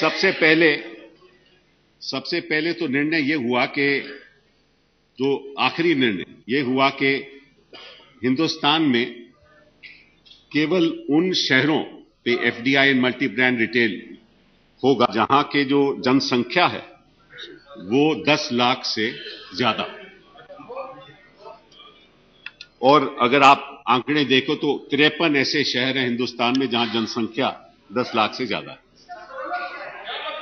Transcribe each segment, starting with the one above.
सबसे पहले तो निर्णय ये हुआ कि जो आखिरी निर्णय ये हुआ कि हिंदुस्तान में केवल उन शहरों पे FDI and multi brand retail होगा जहां के जो जनसंख्या है वो 10 लाख से ज्यादा। और अगर आप आंकड़े देखो तो 53 ऐसे शहर हैं हिंदुस्तान में जहां जनसंख्या 10 लाख से ज्यादा है।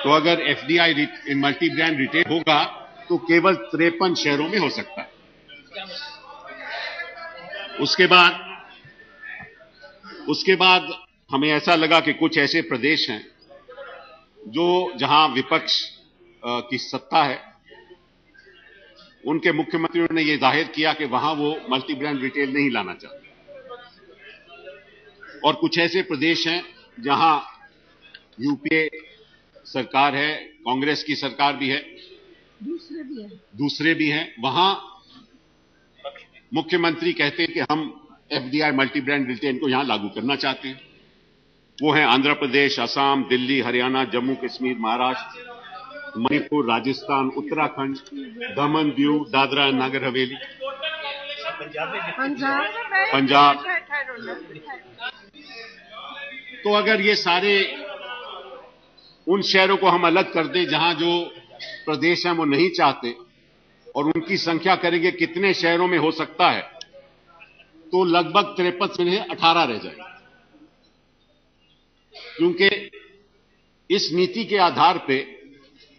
तो अगर एफडीआई मल्टी ब्रांड रिटेल होगा तो केवल 53 शहरों में हो सकता है। उसके बाद हमें ऐसा लगा कि कुछ ऐसे प्रदेश हैं जहां विपक्ष की सत्ता है, उनके मुख्यमंत्रियों ने यह जाहिर किया कि वहां वो मल्टी ब्रांड रिटेल नहीं लाना चाहते। और कुछ ऐसे प्रदेश हैं जहां यूपीए सरकार है, कांग्रेस की सरकार भी है, दूसरे भी हैं, वहां मुख्यमंत्री कहते हैं कि हम एफडीआई मल्टी ब्रांड रिटेल को यहां लागू करना चाहते हैं। वो हैं आंध्र प्रदेश, असम, दिल्ली, हरियाणा, जम्मू कश्मीर, महाराष्ट्र, मणिपुर, राजस्थान, उत्तराखंड, दमन दीव, दादरा एंड नगर हवेली, पंजाब। तो अगर ये सारे उन शहरों को हम अलग कर दें जहां जो प्रदेश हैं वो नहीं चाहते और उनकी संख्या करेंगे कितने शहरों में हो सकता है, तो लगभग 53 में 18 रह जाएंगे। क्योंकि इस नीति के आधार पे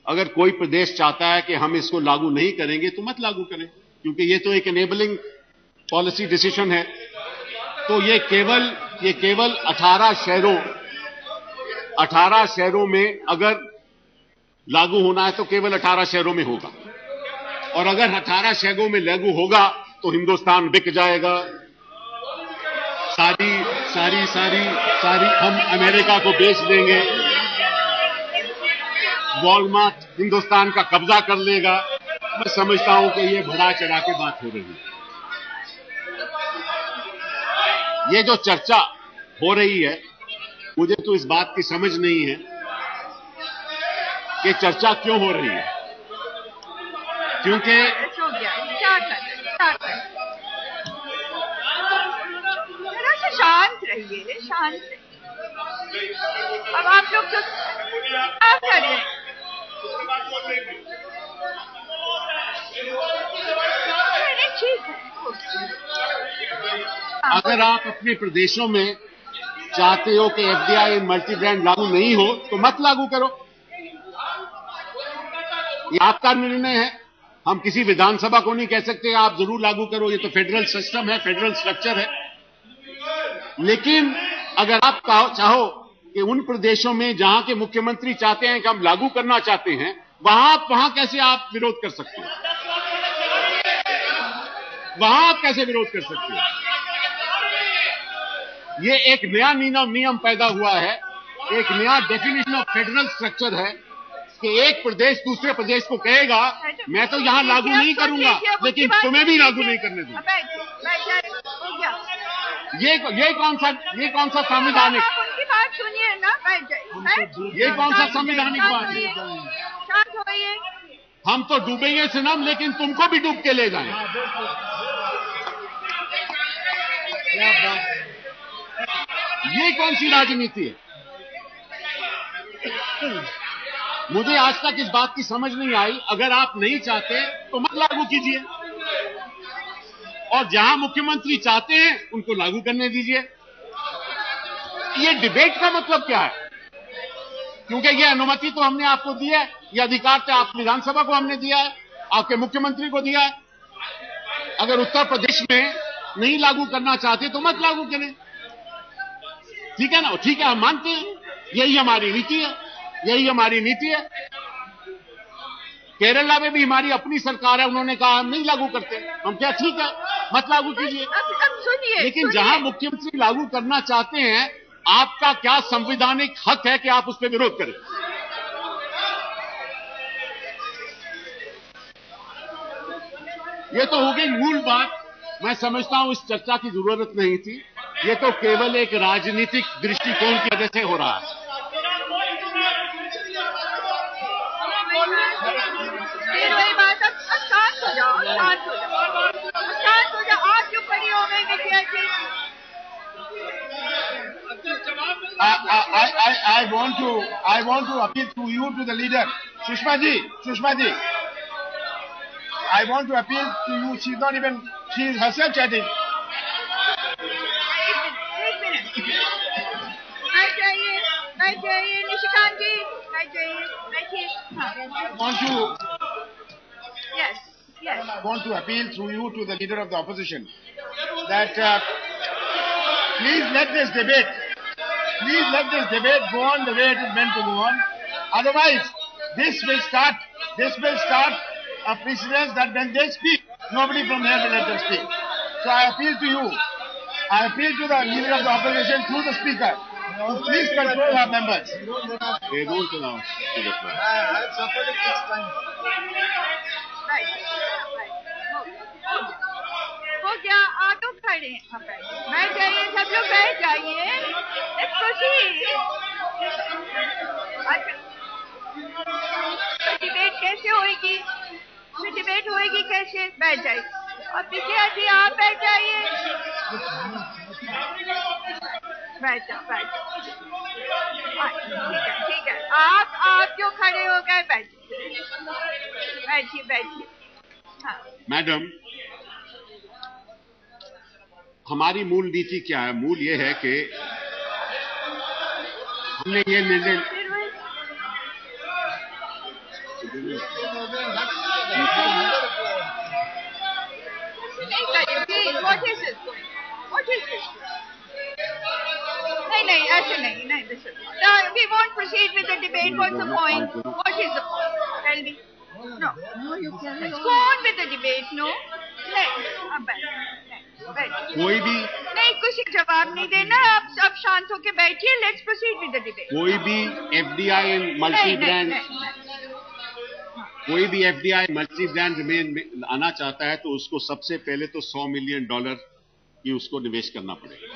अगर कोई प्रदेश चाहता है कि हम इसको लागू नहीं करेंगे तो मत लागू करें, क्योंकि ये तो एक एनेबलिंग पॉलिसी डिसीजन है। तो ये केवल 18 शहरों में अगर लागू होना है तो केवल 18 शहरों में होगा। और अगर 18 शहरों में लागू होगा तो हिंदुस्तान बिक जाएगा। सारी हम अमेरिका को बेच देंगे। वॉलमार्ट हिंदुस्तान का कब्जा कर लेगा। मैं समझता हूं कि ये बढ़ा चढ़ा के बात हो रही है। ये जो चर्चा हो रही है, मुझे तो इस बात की समझ नहीं है कि चर्चा क्यों हो रही है। क्योंकि शांत रहिए, शांत रहिए। अब आप लोग तो क्या कर रहे हैं? ठीक है। अगर आप अपने प्रदेशों में चाहते हो कि एफडीआई मल्टी ब्रांड लागू नहीं हो तो मत लागू करो। ये आपका निर्णय है। हम किसी विधानसभा को नहीं कह सकते आप जरूर लागू करो। ये तो फेडरल सिस्टम है, फेडरल स्ट्रक्चर है। लेकिन अगर आप चाहो कि उन प्रदेशों में जहां के मुख्यमंत्री चाहते हैं कि हम लागू करना चाहते हैं, वहां कैसे आप विरोध कर सकते हो? वहां आप कैसे विरोध कर सकते हो? ये एक नया नियम पैदा हुआ है, एक नया डेफिनेशन ऑफ फेडरल स्ट्रक्चर है कि एक प्रदेश दूसरे प्रदेश को कहेगा मैं तो यहां लागू नहीं करूंगा, लेकिन तुम्हें भी लागू नहीं करने दूंगा। ये कौन सा संवैधानिक? उनकी बात सुनिए ना। ये कौन सा संवैधानिक बात है? शांत होइए। हम तो डूबेंगे सनम, लेकिन तुमको भी डूब के ले जाएं। ये कौन सी राजनीति है? मुझे आज तक इस बात की समझ नहीं आई। अगर आप नहीं चाहते तो मत लागू कीजिए, और जहां मुख्यमंत्री चाहते हैं उनको लागू करने दीजिए। ये डिबेट का मतलब क्या है? क्योंकि ये अनुमति तो हमने आपको दी है, ये अधिकार तो आप विधानसभा को हमने दिया है, आपके मुख्यमंत्री को दिया है। अगर उत्तर प्रदेश में नहीं लागू करना चाहते तो मत लागू करें। ठीक है ना? ठीक है, हम मानते हैं, यही हमारी नीति है, यही हमारी नीति है। केरला में भी हमारी अपनी सरकार है, उन्होंने कहा हम नहीं लागू करते। हम क्या, ठीक है, मत लागू कीजिए। लेकिन जहां मुख्यमंत्री लागू करना चाहते हैं, आपका क्या संवैधानिक हक है कि आप उस पर विरोध करें? ये तो हो गई मूल बात। मैं समझता हूं इस चर्चा की जरूरत नहीं थी। ये तो केवल एक राजनीतिक दृष्टिकोण की वजह से हो रहा है। I want to appeal to you, to the leader. Sushma ji. I want to appeal to you. She is herself chatting. बैठ जाइए निशिकांत जी, बैठ जाइए, बैठिए. Yes. I want to appeal through you to the leader of the opposition that please let this debate go on the way it is meant to go on. Otherwise, this will start a precedence that when they speak, nobody from here will let them speak. So I appeal to you. I appeal to the leader of the opposition through the speaker. Please control our members. They don't announce to the floor. I have supported 6 times. Right. हो गया. आप तो खड़े हैं. बैठ जाइए, सब लोग बैठ जाइए. Let's proceed. अच्छा. डिबेट कैसे होगी? डिबेट होगी कैसे? बैठ जाइए. और विजया जी आप बैठ जाइए. बैठ जाओ. ठीक है. आप जो खड़े हो गए बैठिए. हाँ. मैडम, हमारी मूल नीति क्या है? मूल ये है कि हमने ये निर्णय What is this? नहीं, ऐसे नहीं. No, we won't proceed with the debate. What's the point? What is the point? Tell me. No, you can't. Let's go on with the debate. No? नहीं, अब बैठ. कोई भी नहीं, कुछ जवाब नहीं देना. अब शांत होके बैठिए. Let's proceed with the debate. कोई भी FDI मल्टी ब्रांड जमीन आना चाहता है तो उसको सबसे पहले तो $100 मिलियन की उसको निवेश करना पड़ेगा.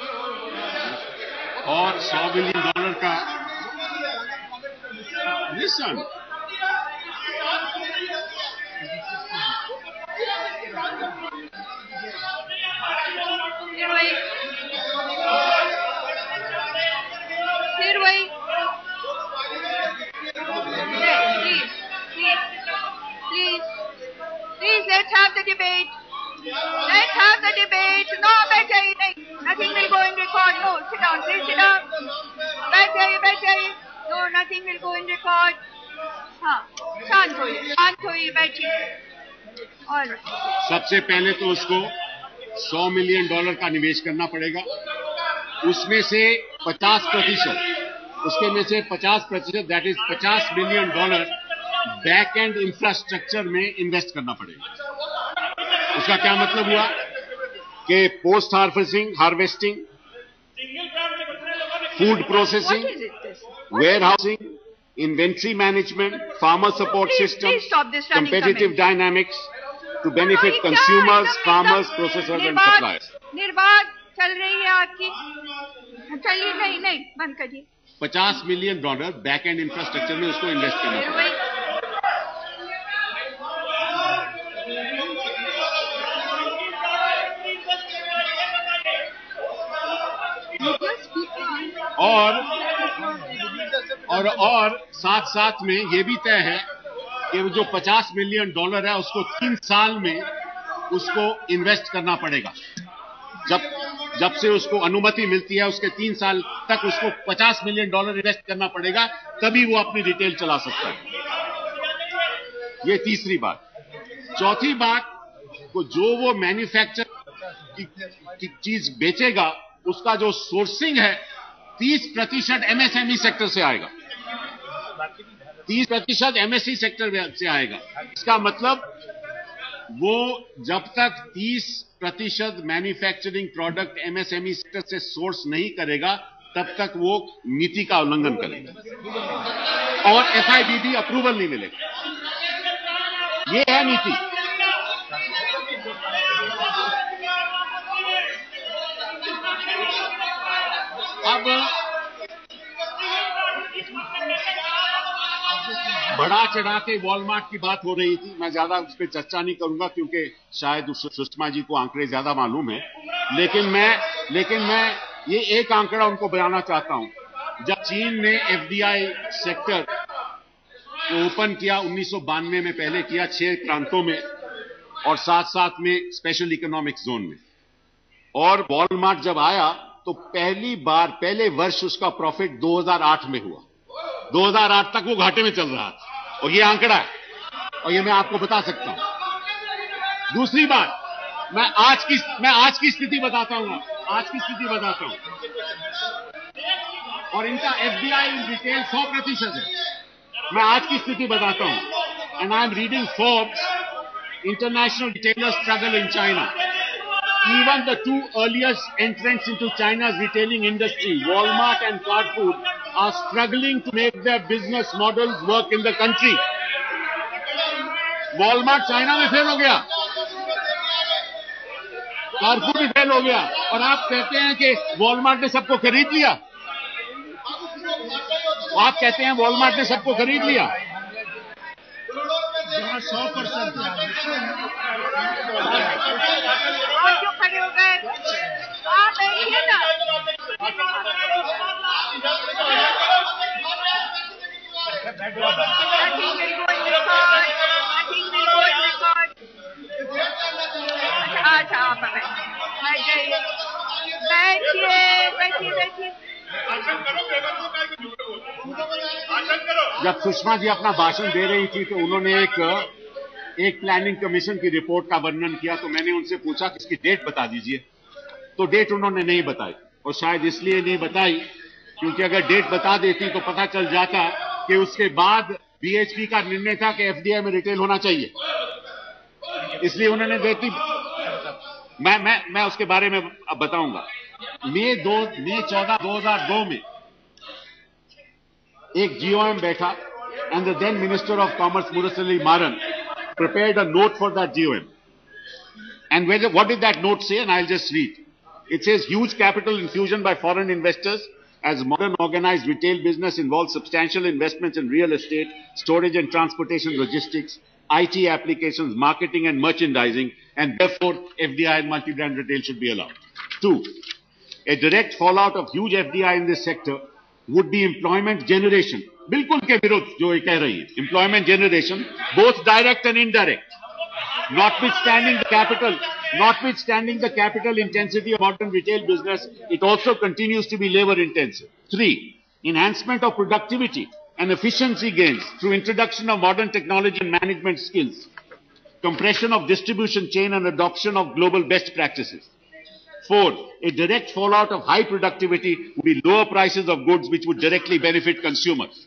और $100 मिलियन का लिसन फिर वही. Please, let's have the debate. No, बैठ जाइए. नहीं, nothing will go in record. No, sit down. Please sit down. बैठ जाइए. No, nothing will go in record. हाँ, शांत होइए, बैठिए. All right. सबसे पहले तो उसको $100 मिलियन का निवेश करना पड़ेगा. उसमें से 50%, that is $50 million back end infrastructure में इन्वेस्ट करना पड़ेगा. उसका क्या मतलब हुआ कि post harvesting, food processing, warehousing, inventory management, farmer support system, competitive dynamics to benefit consumers, farmers, processors and suppliers. निर्बाध चल रही है आपकी. चलिए. नहीं, बंद करिए. $50 मिलियन बैक एंड इंफ्रास्ट्रक्चर में उसको इन्वेस्ट करना पड़ेगा. और साथ में ये भी तय है कि जो $50 मिलियन है उसको 3 साल में उसको इन्वेस्ट करना पड़ेगा. जब से उसको अनुमति मिलती है उसके 3 साल तक उसको $50 मिलियन इन्वेस्ट करना पड़ेगा, तभी वो अपनी रिटेल चला सकता है. ये तीसरी बात. चौथी बात, जो वो मैन्युफैक्चर की चीज बेचेगा उसका जो सोर्सिंग है 30% MSME सेक्टर से आएगा. 30% MSE सेक्टर से आएगा. इसका मतलब वो जब तक 30% मैन्युफैक्चरिंग प्रोडक्ट MSME सेक्टर से सोर्स नहीं करेगा तब तक वो नीति का उल्लंघन करेगा और FIBD अप्रूवल नहीं मिलेगा. ये है नीति. अब बढ़ा चढ़ा के वॉलमार्ट की बात हो रही थी. मैं ज्यादा उस पर चर्चा नहीं करूंगा क्योंकि शायद सुषमा जी को आंकड़े ज्यादा मालूम है. लेकिन मैं ये एक आंकड़ा उनको बताना चाहता हूं. जब चीन ने एफडीआई सेक्टर को ओपन किया 1992 में, पहले किया 6 प्रांतों में और साथ साथ में स्पेशल इकोनॉमिक जोन में, और वॉलमार्ट जब आया तो पहले वर्ष उसका प्रॉफिट 2008 में हुआ। 2008 तक वो घाटे में चल रहा था, और ये आंकड़ा है, और ये मैं आपको बता सकता हूं। दूसरी बात, मैं आज की स्थिति बताता हूं, और इनका एफडीआई रिटेल 100% है। मैं आज की स्थिति बताता हूं, and I am reading Forbes, international retailer struggle in China. Even the 2 earliest entrants into China's retailing industry, Walmart and Carrefour, are struggling to make their business models work in the country. Walmart China में fail हो गया, Carrefour भी fail हो गया, और आप कहते हैं कि Walmart ने सबको खरीद लिया। आप कहते हैं Walmart ने सबको खरीद लिया। 100% आप क्यों खड़े हो गए? आप बैठिए ना। Nothing will go in record. अच्छा, आप बैठ जाइए। बैठिए। जब सुषमा जी अपना भाषण दे रही थी तो उन्होंने एक प्लानिंग कमीशन की रिपोर्ट का वर्णन किया, तो मैंने उनसे पूछा कि इसकी डेट बता दीजिए, तो डेट उन्होंने नहीं बताई, और शायद इसलिए नहीं बताई क्योंकि अगर डेट बता देती तो पता चल जाता कि उसके बाद बीएचपी का निर्णय था कि एफडीआई में रिटेल होना चाहिए, इसलिए उन्होंने देती। मैं उसके बारे में अब बताऊंगा। मई 14, 2002 में एक जीओएम बैठा, and the then Minister of Commerce Murasali Maran prepared a note for that GOM. And what did that note say? And I'll just read. It says, huge capital infusion by foreign investors as modern organized retail business involves substantial investments in real estate, storage and transportation logistics, IT applications, marketing and merchandising, and therefore FDI and multi-brand retail should be allowed. 2. A direct fallout of huge FDI in this sector would be employment generation. बिल्कुल के विरुद्ध जो ये कह रही है, employment generation, both direct and indirect. Notwithstanding the capital intensity of modern retail business, it also continues to be labor intensive. 3. Enhancement of productivity and efficiency gains through introduction of modern technology and management skills. Compression of distribution chain and adoption of global best practices. 4. A direct fallout of high productivity would be lower prices of goods which would directly benefit consumers.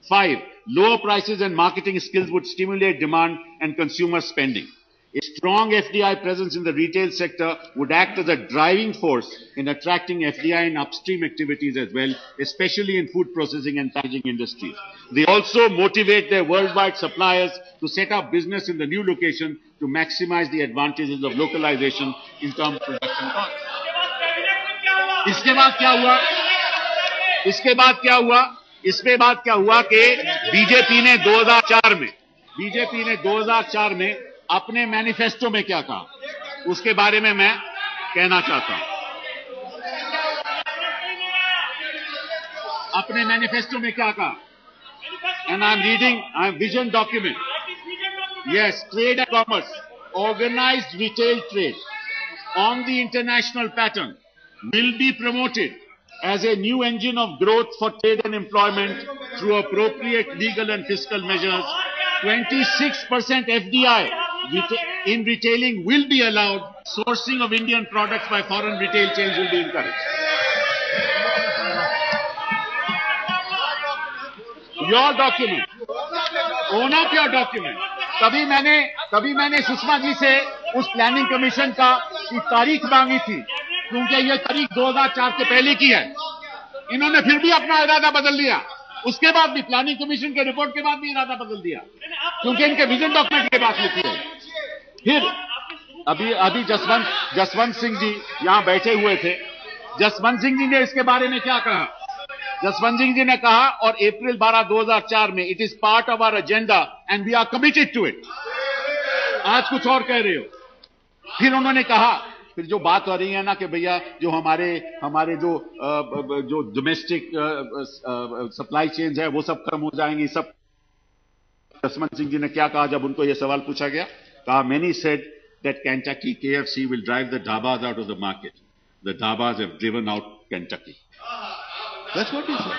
5. Lower prices and marketing skills would stimulate demand and consumer spending. A strong FDI presence in the retail sector would act as a driving force in attracting FDI in upstream activities as well, especially in food processing and packaging industries. They also motivate their worldwide suppliers to set up business in the new location to maximize the advantages of localization in terms of production costs. इसके बाद क्या हुआ कि BJP ने 2004 में अपने manifesto में क्या कहा, उसके बारे में मैं कहना चाहता हूं। अपने मैनिफेस्टो में क्या कहा, and I'm reading vision document. Yes, trade and commerce, organized retail trade on the international pattern will be promoted as a new engine of growth for trade and employment through appropriate legal and fiscal measures. 26% FDI in retailing will be allowed. Sourcing of Indian products by foreign retail chains will be encouraged. Your document. Own up your document. तभी मैंने सुषमा जी से उस planning commission की तारीख मांगी थी, क्योंकि ये तारीख 2004 के पहले की है। इन्होंने फिर भी अपना इरादा बदल लिया, उसके बाद भी प्लानिंग कमीशन के रिपोर्ट के बाद भी इरादा बदल दिया, क्योंकि इनके विजन डॉक्यूमेंट के बात लिखी है। फिर अभी जसवंत सिंह जी यहां बैठे हुए थे। जसवंत सिंह जी ने इसके बारे में क्या कहा? जसवंत सिंह जी ने कहा, और अप्रैल 12, 2004 में, it is part of our agenda and we are committed to it. आज कुछ और कह रहे हो। फिर उन्होंने कहा फिर जो बात हो रही है ना कि भैया जो हमारे जो डोमेस्टिक सप्लाई चेन है वो सब खत्म हो जाएंगी, सब। जसवंत सिंह जी ने क्या कहा जब उनको यह सवाल पूछा गया? कहा, many said that Kentucky KFC will drive the dhabas out of the market. The dhabas have driven out Kentucky. That's what he said.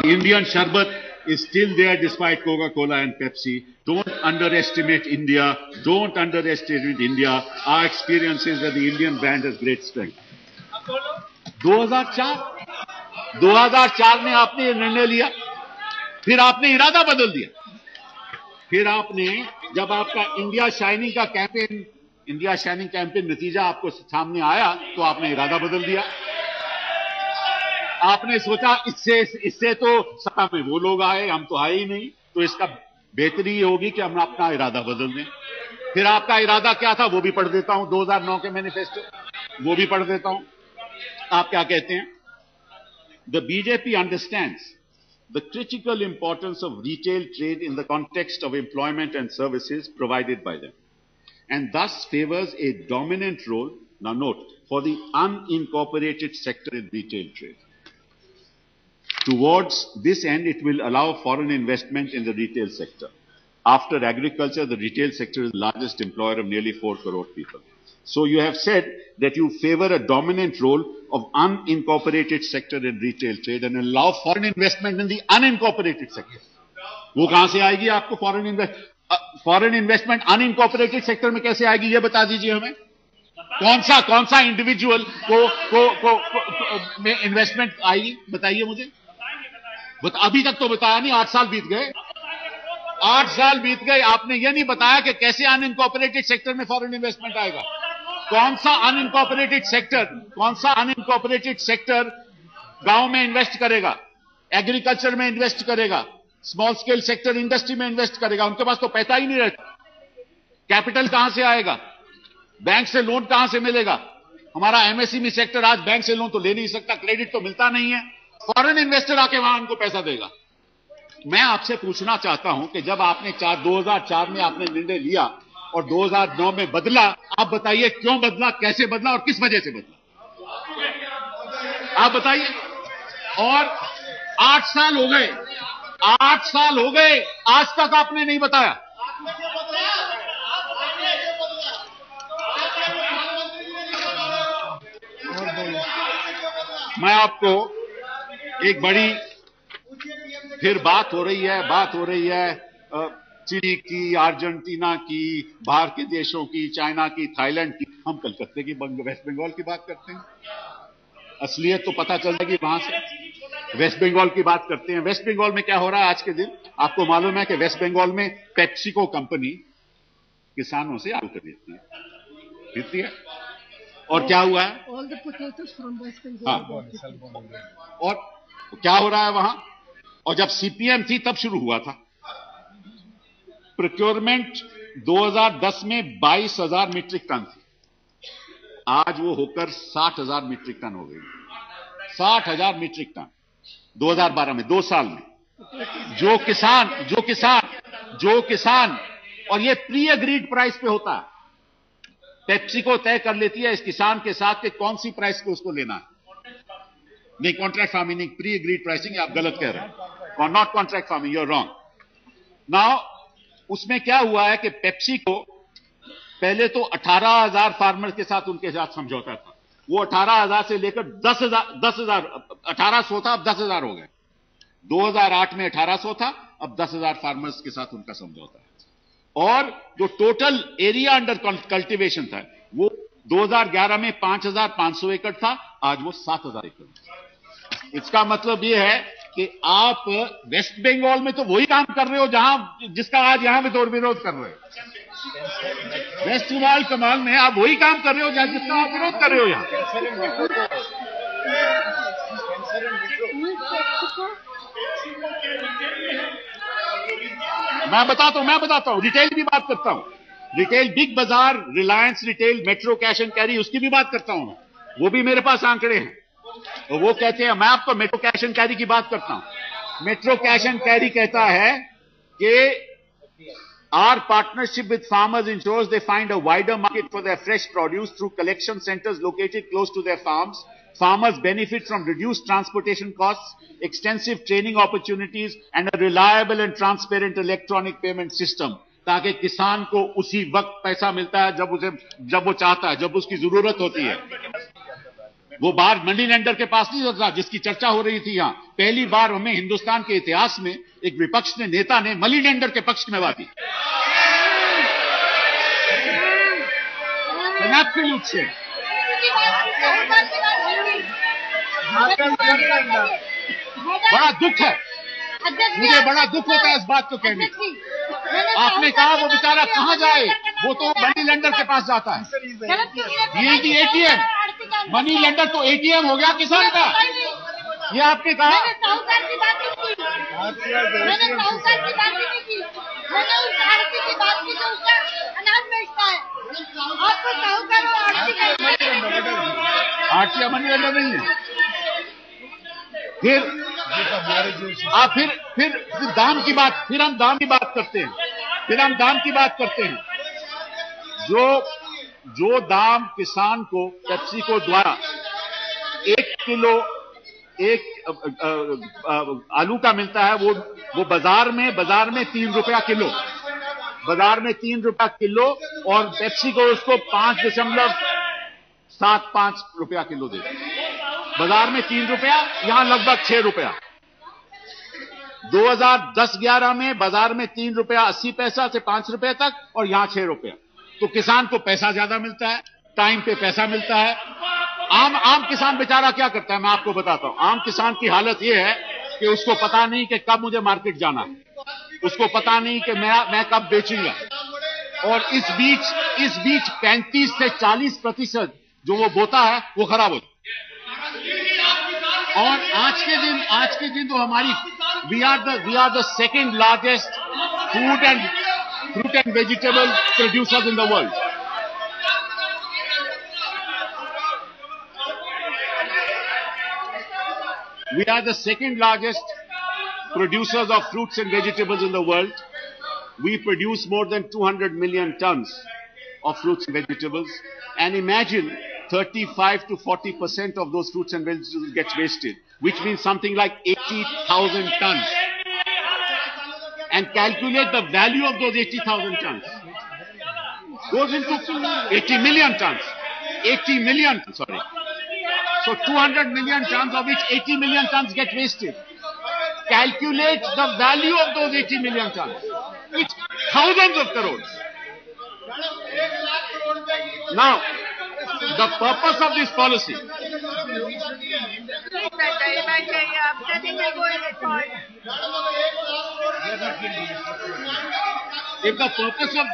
The Indian Sharbat is still there despite Coca-Cola and Pepsi. Don't underestimate India. Don't underestimate India. Our experience is that the Indian brand has great strength. 2004 में आपने ये निर्णय लिया, फिर आपने इरादा बदल दिया। फिर आपने जब आपका इंडिया शाइनिंग कैंपेन नतीजा आपको सामने आया तो आपने इरादा बदल दिया। आपने सोचा इससे तो सत्ता में वो लोग आए, हम तो आए ही नहीं, तो इसका बेहतरी ये होगी कि हम अपना इरादा बदल दें। फिर आपका इरादा क्या था वो भी पढ़ देता हूं, 2009 के मैनिफेस्टो, वो भी पढ़ देता हूं। आप क्या कहते हैं? The BJP understands the critical importance of retail trade in the context of employment and services provided by them, and thus favors a dominant role, now note, for the unincorporated sector in retail trade. Towards this end, it will allow foreign investment in the retail sector. After agriculture, the retail sector is the largest employer of nearly 4 crore people. So you have said that you favor a dominant role of unincorporated sector in retail trade and allow foreign investment in the unincorporated sector. वो कहां से आएगी आपको foreign investment unincorporated sector में कैसे आएगी ये बता दीजिए हमें। कौन सा इंडिविजुअल को में इन्वेस्टमेंट आएगी बताइए मुझे। अभी तक तो बताया नहीं, 8 साल बीत गए। 8 साल बीत गए, आपने ये नहीं बताया कि कैसे अनइनकॉर्पोरेटेड सेक्टर में फॉरेन इन्वेस्टमेंट आएगा। कौन सा अनइनकॉर्पोरेटेड सेक्टर गांव में इन्वेस्ट करेगा, एग्रीकल्चर में इन्वेस्ट करेगा, स्मॉल स्केल सेक्टर इंडस्ट्री में इन्वेस्ट करेगा? उनके पास तो पैसा ही नहीं रहता। कैपिटल कहां से आएगा? बैंक से लोन कहां से मिलेगा? हमारा एमएसएमई सेक्टर आज बैंक से लोन तो ले नहीं सकता, क्रेडिट तो मिलता नहीं है। फॉरेन इन्वेस्टर आके वहां उनको पैसा देगा। मैं आपसे पूछना चाहता हूं कि जब आपने 2004 में आपने निर्णय लिया और 2009 में बदला, आप बताइए क्यों बदला, कैसे बदला और किस वजह से बदला, आप बताइए। और 8 साल हो गए, 8 साल हो गए, आज तक आपने नहीं बताया। मैं आपको एक बड़ी फिर बात हो रही है चिली की, अर्जेंटीना की, बाहर के देशों की, चाइना की, थाईलैंड की। हम कलकत्ते की, वेस्ट बंगाल की बात करते हैं। असलियत तो पता चल जाएगी वहां से। वेस्ट बंगाल की बात करते हैं। वेस्ट बंगाल में क्या हो रहा है आज के दिन? आपको मालूम है कि वेस्ट बंगाल में पेप्सिको कंपनी किसानों से आलू खरीदती है। और क्या हुआ है? हाँ। और क्या हो रहा है वहां? और जब सीपीएम थी तब शुरू हुआ था प्रोक्योरमेंट। 2010 में 22,000 मीट्रिक टन थी, आज वो होकर 60,000 मीट्रिक टन हो गई। 60,000 मीट्रिक टन 2012 में, 2 साल में। जो किसान और ये प्री अग्रीड प्राइस पे होता है। पेप्सिको तय कर लेती है इस किसान के साथ कि कौन सी प्राइस पे उसको लेना है। नहीं, contract farming, pre agreed pricing, आप गलत कह रहे हैं। Not contract farming, you are wrong. Now उसमें क्या हुआ है कि पेप्सिको पहले तो 18,000 फार्मर के साथ उनके साथ समझौता था। वो 18,000 से लेकर 10,000 1800 था, अब 10,000 हो गए। 2008 में 1800 था, अब 10,000 फार्मर्स के साथ उनका समझौता है। और जो टोटल एरिया अंडर कल्टीवेशन था वो 2011 में 5,500 एकड़ था, आज वो 7,000 एकड़। इसका मतलब ये है कि आप वेस्ट बंगाल में तो वही काम कर रहे हो जिसका आज यहां में विरोध कर रहे हो। वेस्ट बंगाल कमाल में आप वही काम कर रहे हो जिसका आप विरोध कर रहे हो यहां। मैं बताता हूं रिटेल की बात करता हूं। रिटेल, बिग बाजार, Reliance retail, metro cash and carry, उसकी भी बात करता हूं। वो भी मेरे पास आंकड़े हैं। तो वो कहते हैं, मैं आपको मेट्रो कैश एंड कैरी की बात करता हूं। मेट्रो कैश एंड कैरी कहता है कि Our partnership with farmers ensures they find a wider market for their fresh produce through collection centers located close to their farms. Farmers benefit from reduced transportation costs, extensive training opportunities, and a reliable and transparent electronic payment system. ताकि किसान को उसी वक्त पैसा मिलता है जब वो चाहता है, जब उसकी जरूरत होती है। वो बार मनी लेंडर के पास नहीं होता जिसकी चर्चा हो रही थी। यहां पहली बार हमें हिंदुस्तान के इतिहास में एक विपक्ष नेता ने मनी लेंडर के पक्ष में बात की। से बड़ा दुख है, मुझे बड़ा दुख होता है इस बात को कहने। आपने कहा वो बेचारा कहां जाए, वो तो मनी लेंडर के पास जाता है। ये एटीएम, मनी लेंडर तो एटीएम हो गया किसान का। ये आपने कहा। मैंने साहूकार की बात नहीं की, मैंने उस आरती की बात की जो उसका अनाज बेचता है। आपको साहूकार और आरती मनी लेंडर नहीं है। फिर दाम की बात, फिर हम दाम की बात करते हैं। जो दाम किसान को पेप्सिको द्वारा 1 किलो आलू का मिलता है, वो बाजार में 3 रुपया किलो, और पेप्सिको उसको 5.75 रुपया किलो देता है। बाजार में 3 रुपया, यहां लगभग 6 रुपया। 2010-11 में बाजार में 3 रुपया 80 पैसा से 5 रुपए तक, और यहां 6 रुपया। तो किसान को पैसा ज्यादा मिलता है, टाइम पे पैसा मिलता है। आम किसान बेचारा क्या करता है, मैं आपको बताता हूं। आम किसान की हालत यह है कि उसको पता नहीं कि कब मुझे मार्केट जाना है, उसको पता नहीं कि मैं कब बेचूंगा, और इस बीच 35 से 40% जो वो बोता है वो खराब होता है। और आज के दिन तो हमारी we are the second largest fruit and vegetable producers in the world. We are the second largest producers of fruits and vegetables in the world. We produce more than 200 million tons of fruits and vegetables. And imagine 35 to 40% of those fruits and vegetables gets wasted, which means something like 80,000 tons. And calculate the value of those 80,000 tons. Goes into 80 million tons. 80 million, sorry. So 200 million tons, of which 80 million tons get wasted. Calculate the value of those 80 million tons. It's thousands of crores. Now, the purpose of this policy. If the purpose of,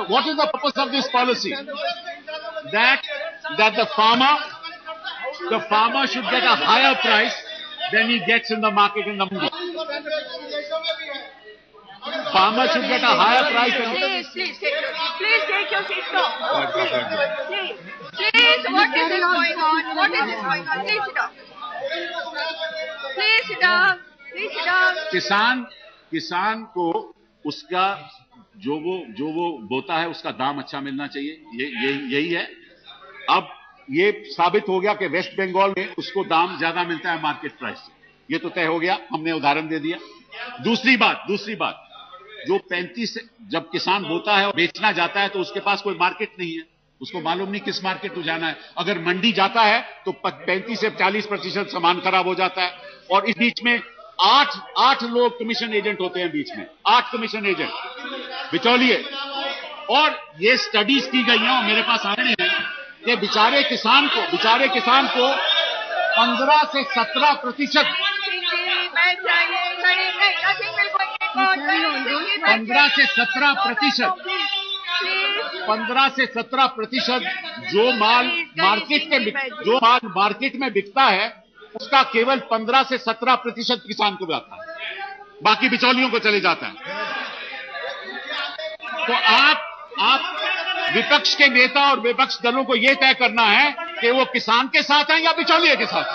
what is the purpose of this policy? That the farmer should get a higher price than he gets in the market in the mandi. Farmer should get a higher price than. Please take your seat. Please, what is this going on? Please sit down. किसान को उसका जो वो बोता है उसका दाम अच्छा मिलना चाहिए, यही है। अब ये साबित हो गया कि वेस्ट बंगाल में उसको दाम ज्यादा मिलता है मार्केट प्राइस से, ये तो तय हो गया, हमने उदाहरण दे दिया। दूसरी बात, जो 35 जब किसान बोता है और बेचना जाता है तो उसके पास कोई मार्केट नहीं है, उसको मालूम नहीं किस मार्केट को जाना है। अगर मंडी जाता है तो 35 से 40% सामान खराब हो जाता है, और इस बीच में 8 लोग कमीशन एजेंट होते हैं, बीच में 8 कमीशन एजेंट बिचौलिए। और ये स्टडीज की गई हैं, मेरे पास आ रही है कि बेचारे किसान को 15 से 17% 15 से 17% जो माल मार्केट में बिकता है उसका केवल 15 से 17% किसान को जाता है, बाकी बिचौलियों को चले जाता है। तो आप विपक्ष के नेता और विपक्ष दलों को यह तय करना है कि वो किसान के साथ हैं या बिचौलिए के साथ हैं,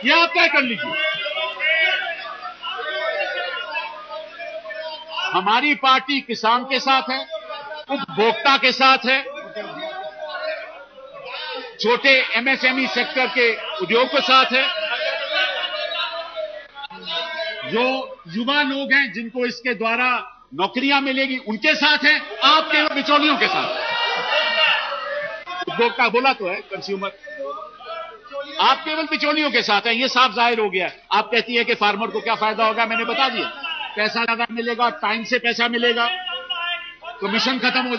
यह आप तय कर लीजिए। हमारी पार्टी किसान के साथ है, उपभोक्ता के साथ है, छोटे एमएसएमई सेक्टर के उद्योग के साथ है, जो युवा लोग हैं जिनको इसके द्वारा नौकरियां मिलेगी उनके साथ है, आप केवल बिचौलियों के साथ है। उपभोक्ता बोला तो है, कंज्यूमर, आप केवल बिचौलियों के साथ है, ये साफ जाहिर हो गया। आप कहती है कि फार्मर को क्या फायदा होगा, मैंने बता दिया, पैसा ज्यादा मिलेगा, टाइम से पैसा मिलेगा, कमीशन खत्म हो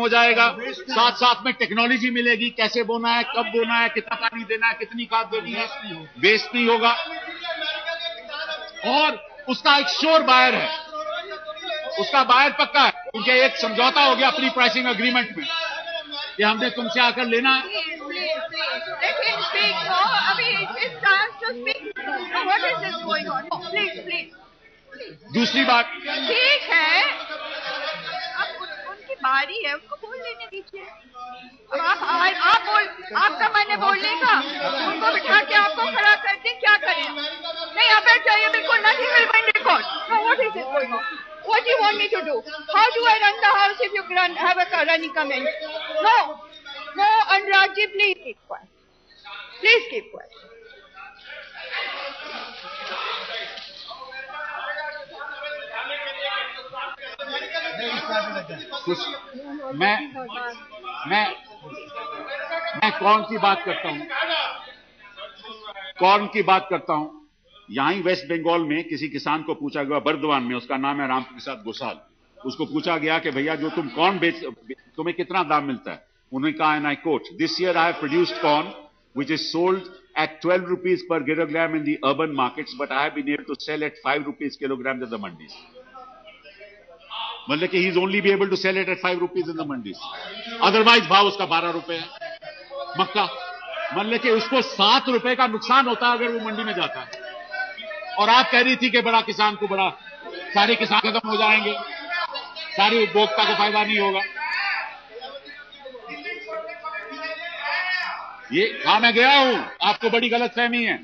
जाएगा, साथ साथ में टेक्नोलॉजी मिलेगी, कैसे बोना है, कब बोना है, कितना पानी देना है, कितनी खाद देनी है, वेस्ट नहीं होगा, और उसका एक श्योर बायर है, उसका बायर पक्का है, क्योंकि एक समझौता हो गया प्री प्राइसिंग एग्रीमेंट में कि हमने तुमसे आकर लेना है। दूसरी बात, ठीक है, अब उनकी बारी है, उनको बोल लेने दीजिए। अब आपका मन है बोलने का, उनको बिठा के आपको खड़ा कर दे, क्या करें? नहीं, आप बैठ जाइए, बिल्कुल nothing will be recorded. Now what is this going on? What do you want me to do? How do I run the house if you have a running comment? No, Anurag ji, please keep quiet. Please keep quiet. मैं कौन की बात करता हूं, यहां ही waste Bengal में किसी किसान को पूछा गया, बर्दवान में, उसका नाम है राम प्रसाद घोषाल, उसको पूछा गया कि भैया जो तुम कॉर्न तुम्हें कितना दाम मिलता है? उन्होंने कहा, and I quote, this year I have produced corn which is sold at 12 rupees per kilogram in the urban markets, but I have been able to sell at 5 rupees kilogram at the mandis. मतलब कि he is only be able to sell it at 5 rupees in the mandis. Otherwise भाव उसका 12 रुपए है मक्का। मतलब कि उसको 7 रुपए का नुकसान होता है अगर वो मंडी में जाता है। और आप कह रही थी कि बड़ा किसान को बड़ा, सारे किसान खत्म हो जाएंगे, सारे उपभोक्ता को फायदा नहीं होगा। ये मैं गया हूं, आपको बड़ी गलतफहमी है,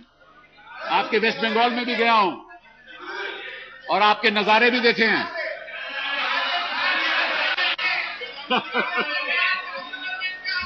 आपके वेस्ट बंगाल में भी गया हूं और आपके नजारे भी देखे हैं।